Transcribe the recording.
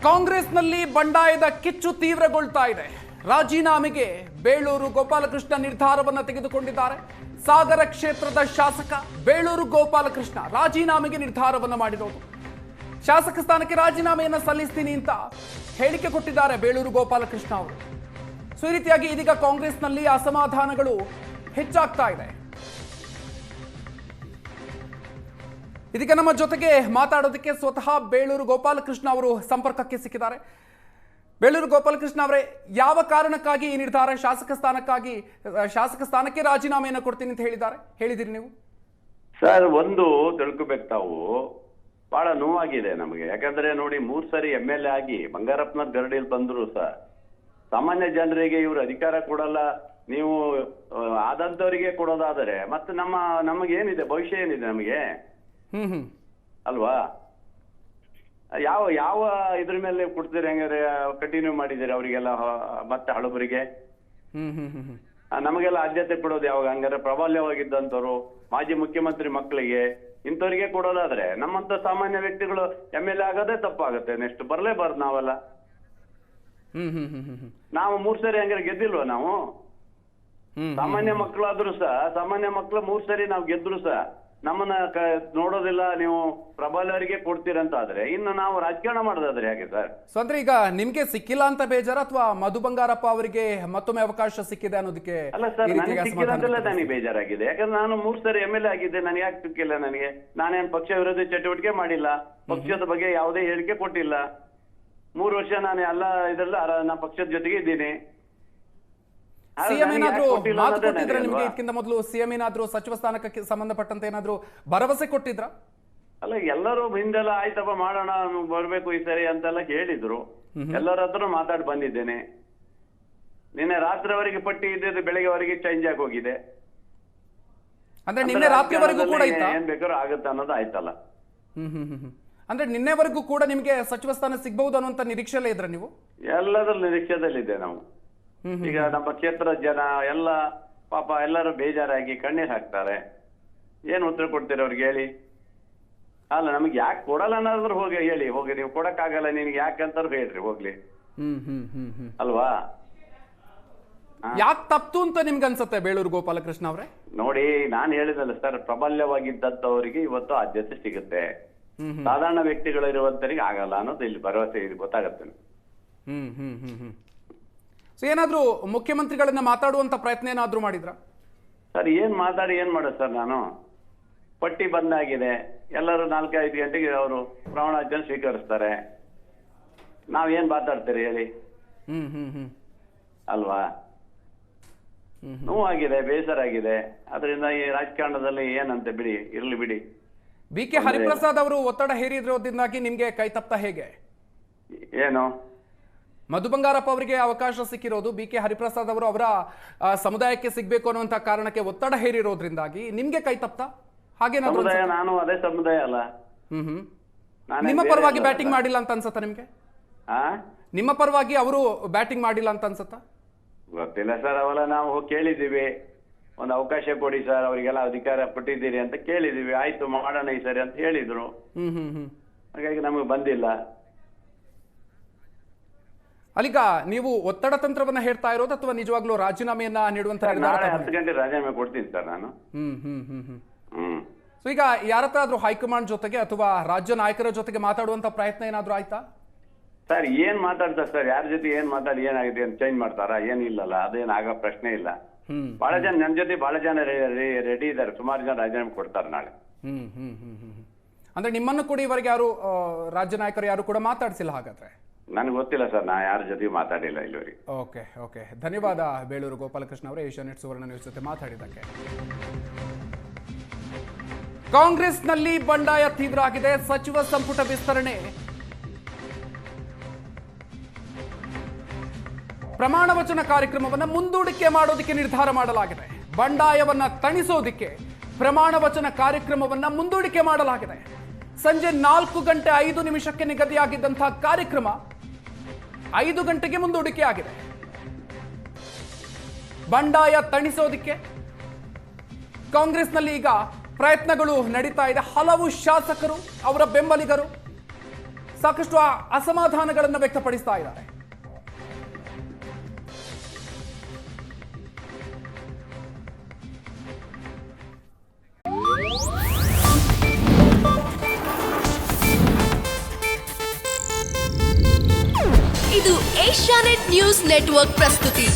ಕಾಂಗ್ರೆಸ್ನಲ್ಲಿ ಬಂಡಾಯದ ಕಿಚ್ಚು ತೀವ್ರಗೊಳ್ತಾ ಇದೆ. ರಾಜೀನಾಮೆಗೆ ಬೇಳೂರು ಗೋಪಾಲಕೃಷ್ಣ ನಿರ್ಧಾರವನ್ನು ತೆಗೆದುಕೊಂಡಿದ್ದಾರೆ. ಸಾಗರ ಕ್ಷೇತ್ರದ ಶಾಸಕ ಬೇಳೂರು ಗೋಪಾಲಕೃಷ್ಣ ರಾಜೀನಾಮೆಗೆ ನಿರ್ಧಾರವನ್ನು ಮಾಡಿರೋದು. ಶಾಸಕ ಸ್ಥಾನಕ್ಕೆ ರಾಜೀನಾಮೆಯನ್ನು ಸಲ್ಲಿಸ್ತೀನಿ ಅಂತ ಹೇಳಿಕೆ ಕೊಟ್ಟಿದ್ದಾರೆ ಬೇಳೂರು ಗೋಪಾಲಕೃಷ್ಣ ಅವರು. ಸೊ ಈ ರೀತಿಯಾಗಿ ಇದೀಗ ಕಾಂಗ್ರೆಸ್ನಲ್ಲಿ ಅಸಮಾಧಾನಗಳು ಹೆಚ್ಚಾಗ್ತಾ ಇದೆ. ಇದೀಗ ನಮ್ಮ ಜೊತೆಗೆ ಮಾತಾಡೋದಕ್ಕೆ ಸ್ವತಃ ಬೇಳೂರು ಗೋಪಾಲಕೃಷ್ಣ ಅವರು ಸಂಪರ್ಕಕ್ಕೆ ಸಿಕ್ಕಿದ್ದಾರೆ. ಬೇಳೂರು ಗೋಪಾಲಕೃಷ್ಣ ಅವರೇ, ಯಾವ ಕಾರಣಕ್ಕಾಗಿ ಈ ನಿರ್ಧಾರ? ಶಾಸಕ ಸ್ಥಾನಕ್ಕೆ ರಾಜೀನಾಮೆಯನ್ನು ಕೊಡ್ತೀನಿ ಅಂತ ಹೇಳಿದಿರಿ ನೀವು? ಸರ್, ಒಂದು ತಿಳ್ಕೊಬೇಕು, ತಾವು ಬಹಳ ನೋವಾಗಿದೆ ನಮಗೆ. ಯಾಕಂದ್ರೆ ನೋಡಿ, 3 ಸರಿ MLA ಆಗಿ ಬಂಗಾರಪ್ಪನ ಗರಡಿಯಲ್ಲಿ ಬಂದ್ರು ಸರ್, ಸಾಮಾನ್ಯ ಜನರಿಗೆ ಇವರು ಅಧಿಕಾರ ಕೊಡಲ್ಲ, ನೀವು ಆದಂತವರಿಗೆ ಕೊಡೋದಾದರೆ ಮತ್ತೆ ನಮಗೇನಿದೆ, ಭವಿಷ್ಯ ಏನಿದೆ ನಮಗೆ ಅಲ್ವಾ? ಯಾವ ಇದ್ರ ಮೇಲೆ ಕೊಡ್ತೀರಿ? ಹೆಂಗಾರೆ ಕಂಟಿನ್ಯೂ ಮಾಡಿದಿರಿ ಅವರಿಗೆಲ್ಲ, ಮತ್ತೆ ಹಳಬರಿಗೆ ನಮಗೆಲ್ಲ ಆದ್ಯತೆ ಕೊಡೋದು ಯಾವಾಗ? ಹಂಗಾರೆ ಪ್ರಾಬಲ್ಯವಾಗಿದ್ದಂಥವ್ರು, ಮಾಜಿ ಮುಖ್ಯಮಂತ್ರಿ ಮಕ್ಕಳಿಗೆ, ಇಂಥವ್ರಿಗೆ ಕೊಡೋದಾದ್ರೆ ನಮ್ಮಂತ ಸಾಮಾನ್ಯ ವ್ಯಕ್ತಿಗಳು MLA ಆಗೋದೇ ತಪ್ಪಾಗುತ್ತೆ. ನೆಕ್ಸ್ಟ್ ಬರ್ಲೇಬಾರ್ದು ನಾವೆಲ್ಲ. ನಾವು 3 ಸರಿ ಹಂಗಾರೆ ಗೆದ್ದಿಲ್ವ ನಾವು? ಸಾಮಾನ್ಯ ಮಕ್ಕಳಾದ್ರು ಸಹ, ಸಾಮಾನ್ಯ ಮಕ್ಕಳು 3 ಸರಿ ನಾವು ಗೆದ್ರು ಸಹ ನಮ್ಮನ್ನ ನೋಡೋದಿಲ್ಲ, ನೀವು ಪ್ರಬಲರಿಗೆ ಕೊಡ್ತೀರಂತ ಆದ್ರೆ ಇನ್ನು ನಾವು ರಾಜಕಾರಣ ಮಾಡೋದಾದ್ರೆ ಹೇಗೆ ಸರ್? ಸೊ ಅಂದ್ರೆ ಈಗ ನಿಮ್ಗೆ ಸಿಕ್ಕಿಲ್ಲ ಅಂತ ಬೇಜಾರ, ಅಥವಾ ಮಧು ಬಂಗಾರಪ್ಪ ಅವರಿಗೆ ಮತ್ತೊಮ್ಮೆ ಅವಕಾಶ ಸಿಕ್ಕಿದೆ ಅನ್ನೋದಕ್ಕೆ? ಅಲ್ಲ ಸರ್, ನನಗೆ ಸಿಕ್ಕಿಲ್ಲ ಅಂತೆಲ್ಲ ನನಗೆ ಬೇಜಾರಾಗಿದೆ. ಯಾಕಂದ್ರೆ ನಾನು 3 ಸರಿ MLA ಆಗಿದ್ದೆ, ನನಗೆ ಯಾಕೆ ಸಿಕ್ಕಿಲ್ಲ? ನನಗೆ ನಾನೇನು ಪಕ್ಷ ವಿರೋಧಿ ಚಟುವಟಿಕೆ ಮಾಡಿಲ್ಲ, ಪಕ್ಷದ ಬಗ್ಗೆ ಯಾವುದೇ ಹೇಳಿಕೆ ಕೊಟ್ಟಿಲ್ಲ. 3 ವರ್ಷ ನಾನು ಎಲ್ಲ ಇದೆಲ್ಲ ನಾನು ಪಕ್ಷದ ಜೊತೆಗೆ ಇದ್ದೀನಿ. ಸಿಎಂ ಏನಾದ್ರು ಮಾತು ಕೊಟ್ಟಿದ್ರ ನಿಮ್ಗೆ? ಇದಕ್ಕಿಂತ ಮೊದಲು ಸಿಎಂ ಏನಾದ್ರು ಸಚಿವ ಸ್ಥಾನಕ್ಕೆ ಸಂಬಂಧಪಟ್ಟಂತೆ ಏನಾದ್ರು ಭರವಸೆ ಕೊಟ್ಟಿದ್ರ? ಅಲ್ಲ, ಎಲ್ಲರೂ ಹಿಂದೆಲ್ಲ ಆಯ್ತಪ್ಪ ಮಾಡೋಣ, ಬರ್ಬೇಕು ಈ ಸರಿ ಅಂತೆಲ್ಲ ಹೇಳಿದ್ರು. ಎಲ್ಲರ ಹತ್ರ ಮಾತಾಡಿ ಬಂದಿದ್ದೇನೆ. ನಿನ್ನೆ ರಾತ್ರಿವರೆಗೆ ಪಟ್ಟಿ ಇದ್ದಿದ್ದು ಬೆಳಗ್ಗೆವರೆಗೆ ಚೇಂಜ್ ಆಗಿ ಹೋಗಿದೆ. ಅಂದ್ರೆ ನಿನ್ನೆ ರಾತ್ರಿವರೆಗೂ ಕೂಡ ಏನ್ ಬೇಕಾದ್ರೂ ಆಗುತ್ತೆ ಅನ್ನೋದು ಆಯ್ತಲ್ಲ. ಅಂದ್ರೆ ನಿನ್ನೆವರೆಗೂ ಕೂಡ ನಿಮ್ಗೆ ಸಚಿವ ಸ್ಥಾನ ಸಿಗಬಹುದು ಅನ್ನುವಂತ ನಿರೀಕ್ಷೆಯಲ್ಲೇ ಇದ್ರ ನೀವು? ಎಲ್ಲದರ ನಿರೀಕ್ಷೆದಲ್ಲಿದೆ ನಾವು. ಈಗ ನಮ್ಮ ಕ್ಷೇತ್ರದ ಜನ ಎಲ್ಲ ಪಾಪ ಎಲ್ಲರೂ ಬೇಜಾರಾಗಿ ಕಣ್ಣೀರ್ ಹಾಕ್ತಾರೆ. ಏನ್ ಉತ್ತರ ಕೊಡ್ತೀರಿ ಅವ್ರಿಗೆ ಹೇಳಿ? ಅಲ್ಲ, ನಮ್ಗೆ ಯಾಕೆ ಕೊಡಲ್ಲ ಅನ್ನೋದ್ರ ಹೇಳಿ, ಹೋಗಿ ನೀವು ಕೊಡಕ್ಕಾಗಲ್ಲ ನಿನ್ಗೆ ಯಾಕಂತಾರು ಹೇಳ್ರಿ, ಹೋಗ್ಲಿ ಅಲ್ವಾ? ಯಾಕೆ ತಪ್ತು ಅಂತ ನಿಮ್ಗೆ ಅನ್ಸುತ್ತೆ ಬೇಳೂರು ಗೋಪಾಲಕೃಷ್ಣ ಅವ್ರೆ? ನೋಡಿ, ನಾನು ಹೇಳಿದಲ್ಲ ಸರ್, ಪ್ರಬಲ್ಯವಾಗಿದ್ದಂಥವರಿಗೆ ಇವತ್ತು ಆದ್ಯತೆ ಸಿಗುತ್ತೆ, ಸಾಧಾರಣ ವ್ಯಕ್ತಿಗಳು ಇರುವಂತರಿಗೆ ಆಗಲ್ಲ ಅನ್ನೋದು ಇಲ್ಲಿ ಭರವಸೆ ಗೊತ್ತಾಗತ್ತೆ. ಸೊ ಏನಾದ್ರೂ ಮುಖ್ಯಮಂತ್ರಿಗಳನ್ನ ಮಾತಾಡುವಂತ ಪ್ರಯತ್ನ ಏನಾದ್ರೂ ಮಾಡಿದ್ರ ಸರ್? ಏನ್ ಮಾಡೋದು ಸರ್? ನಾನು ಪಟ್ಟಿ ಬಂದಾಗಿದೆ, ಎಲ್ಲರೂ 4-5 ಗಂಟೆಗೆ ಅವರು ಪ್ರಮಾಣವಚನ ಸ್ವೀಕರಿಸ್ತಾರೆ. ನಾವೇನ್ ಮಾತಾಡ್ತೀರಿ ಹೇಳಿ? ಅಲ್ವಾ? ನೋವಾಗಿದೆ, ಬೇಸರ ಆಗಿದೆ. ಅದರಿಂದ ಈ ರಾಜಕಾರಣದಲ್ಲಿ ಏನಂತೆ ಬಿಡಿ, ಇರ್ಲಿ ಬಿಡಿ. BK ಹರಿಪ್ರಸಾದ್ ಅವರು ಒತ್ತಡ ಹೇರಿದ್ರೋದ್ರಿಂದಾಗಿ ನಿಮ್ಗೆ ಕೈ ತಪ್ಪ ಹೇಗೆ? ಏನು? ಮಧು ಬಂಗಾರಪ್ಪ ಅವರಿಗೆ ಅವಕಾಶ ಸಿಕ್ಕಿರೋದು, BK ಹರಿಪ್ರಸಾದ್ ಅವರು ಅವರ ಸಮುದಾಯಕ್ಕೆ ಸಿಗ್ಬೇಕು ಅನ್ನುವಂತ ಕಾರಣಕ್ಕೆ ಒತ್ತಡ ಹೇರಿರೋದ್ರಿಂದಾಗಿ ನಿಮ್ಗೆ ಕೈ ತಪ್ಪ ಹಾಗೇನಾದ್ರು? ನಾನು ಅದೇ ಸಮುದಾಯ ಅಲ್ಲ. ನಿಮ್ಮ ಪರವಾಗಿ ಬ್ಯಾಟಿಂಗ್ ಮಾಡಿಲ್ಲ ಅಂತ ಅನ್ಸತ್ತ ನಿಮ್ಗೆ? ನಿಮ್ಮ ಪರವಾಗಿ ಅವರು ಬ್ಯಾಟಿಂಗ್ ಮಾಡಿಲ್ಲ ಅಂತ ಅನ್ಸತ್ತ? ಗೊತ್ತಿಲ್ಲ ಸರ್, ಅವೆಲ್ಲ ನಾವು ಕೇಳಿದೀವಿ. ಒಂದು ಅವಕಾಶ ಕೊಡಿ ಸರ್, ಅವರಿಗೆಲ್ಲ ಅಧಿಕಾರ ಕೊಟ್ಟಿದ್ದೀರಿ ಅಂತ ಕೇಳಿದೀವಿ. ಆಯ್ತು ಮಾಡೋಣ ಈ ಸರಿ ಅಂತ ಹೇಳಿದ್ರು. ಹಾಗಾಗಿ ನಮಗೆ ಬಂದಿಲ್ಲ. ಅಲ್ಲಿಗ ನೀವು ಒತ್ತಡ ತಂತ್ರವನ್ನ ಹೇಳ್ತಾ ಇರೋದು ಅಥವಾ ನಿಜವಾಗ್ಲೂ ರಾಜೀನಾಮೆಯನ್ನ ನೀಡುವಂತ? ನಾಳೆ 10 ಗಂಟೆ ರಾಜೀನಾಮೆ ಕೊಡ್ತೀನಿ ಸರ್ ನಾನು. ಸೊ ಈಗ ಯಾರತ್ರ ಆದ್ರೂ ಹೈಕಮಾಂಡ್ ಜೊತೆಗೆ ಅಥವಾ ರಾಜ್ಯ ನಾಯಕರ ಜೊತೆಗೆ ಮಾತಾಡುವಂತ ಪ್ರಯತ್ನ ಏನಾದ್ರೂ ಆಯ್ತಾ ಸರ್? ಏನ್ ಮಾತಾಡ್ತಾರೆ ಸರ್? ಯಾರ ಜೊತೆ ಏನ್ ಮಾತಾಡಿ ಏನಾಗಿದೆ ಅಂತ ಚೇಂಜ್ ಮಾಡ್ತಾರಾ? ಏನಿಲ್ಲಲ್ಲ, ಅದೇನ್ ಆಗೋ ಪ್ರಶ್ನೆ ಇಲ್ಲ. ಬಹಳ ಜನ ನನ್ನ ಜೊತೆ ಬಹಳ ಜನ ರೆಡಿ ಇದ್ದಾರೆ. ಸುಮಾರು ಜನ ರಾಜೀನಾಮೆ ಕೊಡ್ತಾರೆ ನಾಳೆ. ಅಂದ್ರೆ ನಿಮ್ಮನ್ನು ಕೂಡ ಇವರೆಗೆ ಯಾರು ರಾಜ್ಯ ನಾಯಕರು ಯಾರು ಕೂಡ ಮಾತಾಡ್ಸಿಲ್ಲ ಹಾಗಾದ್ರೆ? ನನ್ಗೆ ಗೊತ್ತಿಲ್ಲ ಸರ್, ನಾ ಯಾರ ಜೊತೆ ಮಾತಾಡಿಲ್ಲ ಇಲ್ಲಿವರೆಗೆ. ಓಕೆ, ಧನ್ಯವಾದ ಬೇಳೂರು ಗೋಪಾಲಕೃಷ್ಣ ಅವರೇ, ಏಷ್ಯಾನೆಟ್ ಸುವರ್ಣ ನ್ಯೂಸ್ ಜೊತೆ ಮಾತಾಡಿದ್ದಕ್ಕೆ. ಕಾಂಗ್ರೆಸ್ನಲ್ಲಿ ಬಂಡಾಯ ತೀವ್ರ ಆಗಿದೆ. ಸಚಿವ ಸಂಪುಟ ವಿಸ್ತರಣೆ, ಪ್ರಮಾಣ ವಚನ ಕಾರ್ಯಕ್ರಮವನ್ನು ಮುಂದೂಡಿಕೆ ಮಾಡೋದಕ್ಕೆ ನಿರ್ಧಾರ ಮಾಡಲಾಗಿದೆ. ಬಂಡಾಯವನ್ನ ತಣಿಸೋದಿಕ್ಕೆ ಪ್ರಮಾಣ ವಚನ ಕಾರ್ಯಕ್ರಮವನ್ನ ಮುಂದೂಡಿಕೆ ಮಾಡಲಾಗಿದೆ. ಸಂಜೆ 4:05 ನಿಗದಿಯಾಗಿದ್ದಂತಹ ಕಾರ್ಯಕ್ರಮ 5 ಗಂಟೆಗೆ ಮುಂದೂಡಿಕೆ ಆಗಿದೆ. ಬಂಡಾಯ ತಣಿಸೋದಿಕ್ಕೆ ಕಾಂಗ್ರೆಸ್ನಲ್ಲಿ ಈಗ ಪ್ರಯತ್ನಗಳು ನಡೀತಾ ಇದೆ. ಹಲವು ಶಾಸಕರು, ಅವರ ಬೆಂಬಲಿಗರು ಸಾಕಷ್ಟು ಅಸಮಾಧಾನಗಳನ್ನು ವ್ಯಕ್ತಪಡಿಸ್ತಾ ಇದ್ದಾರೆ. ಇದು ಏಷ್ಯಾನೆಟ್ ನ್ಯೂಸ್ ನೆಟ್ವರ್ಕ್ ಪ್ರಸ್ತುತಿ.